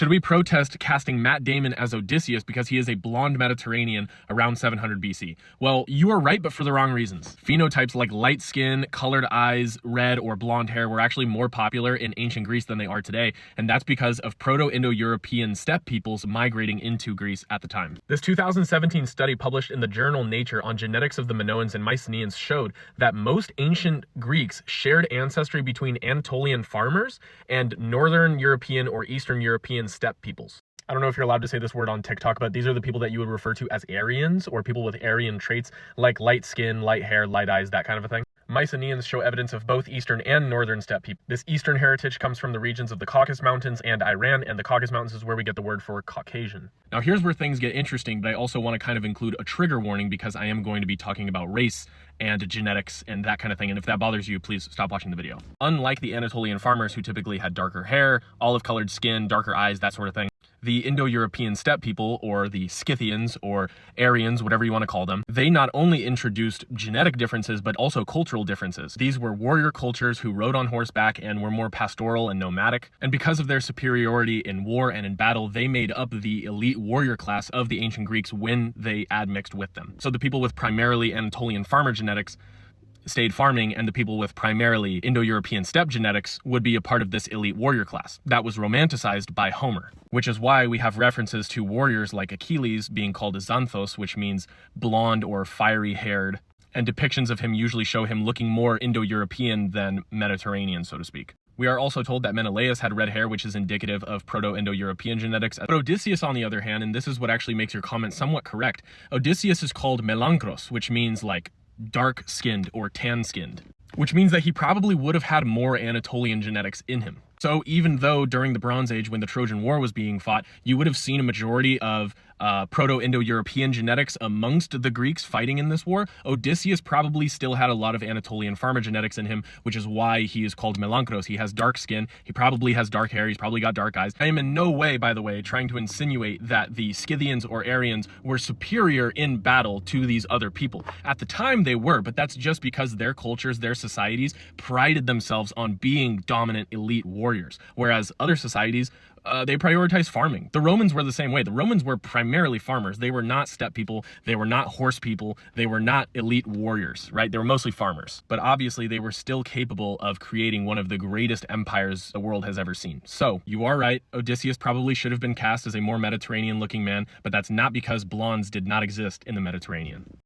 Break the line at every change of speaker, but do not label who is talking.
Should we protest casting Matt Damon as Odysseus because he is a blonde Mediterranean around 700 BC? Well, you are right, but for the wrong reasons. Phenotypes like light skin, colored eyes, red or blonde hair were actually more popular in ancient Greece than they are today, and that's because of Proto-Indo-European steppe peoples migrating into Greece at the time. This 2017 study published in the journal Nature on genetics of the Minoans and Mycenaeans showed that most ancient Greeks shared ancestry between Anatolian farmers and Northern European or Eastern European steppe peoples. I don't know if you're allowed to say this word on TikTok, but these are the people that you would refer to as Aryans, or people with Aryan traits like light skin, light hair, light eyes, that kind of a thing. Mycenaeans show evidence of both Eastern and Northern steppe people. This Eastern heritage comes from the regions of the Caucasus Mountains and Iran, and the Caucasus Mountains is where we get the word for Caucasian. Now here's where things get interesting, but I also want to kind of include a trigger warning because I am going to be talking about race and genetics and that kind of thing, and if that bothers you, please stop watching the video. Unlike the Anatolian farmers who typically had darker hair, olive-colored skin, darker eyes, that sort of thing, the Indo-European steppe people, or the Scythians, or Aryans, whatever you want to call them, they not only introduced genetic differences, but also cultural differences. These were warrior cultures who rode on horseback and were more pastoral and nomadic, and because of their superiority in war and in battle, they made up the elite warrior class of the ancient Greeks when they admixed with them. So the people with primarily Anatolian farmer genetics stayed farming, and the people with primarily Indo-European steppe genetics would be a part of this elite warrior class. That was romanticized by Homer, which is why we have references to warriors like Achilles being called a xanthos, which means blonde or fiery haired, and depictions of him usually show him looking more Indo-European than Mediterranean, so to speak. We are also told that Menelaus had red hair, which is indicative of Proto-Indo-European genetics. But Odysseus, on the other hand, and this is what actually makes your comment somewhat correct, Odysseus is called melanchros, which means like dark-skinned or tan-skinned, which means that he probably would have had more Anatolian genetics in him. So even though during the Bronze Age, when the Trojan War was being fought, you would have seen a majority of Proto-Indo-European genetics amongst the Greeks fighting in this war, Odysseus probably still had a lot of Anatolian farmer genetics in him, which is why he is called melanchros. He has dark skin, he probably has dark hair, he's probably got dark eyes. I am in no way, by the way, trying to insinuate that the Scythians or Aryans were superior in battle to these other people. At the time they were, but that's just because their cultures, their societies prided themselves on being dominant elite warriors, whereas other societies, they prioritize farming. The Romans were the same way. The Romans were primarily farmers. They were not steppe people. They were not horse people. They were not elite warriors, right? They were mostly farmers. But obviously, they were still capable of creating one of the greatest empires the world has ever seen. So, you are right. Odysseus probably should have been cast as a more Mediterranean-looking man, but that's not because blondes did not exist in the Mediterranean.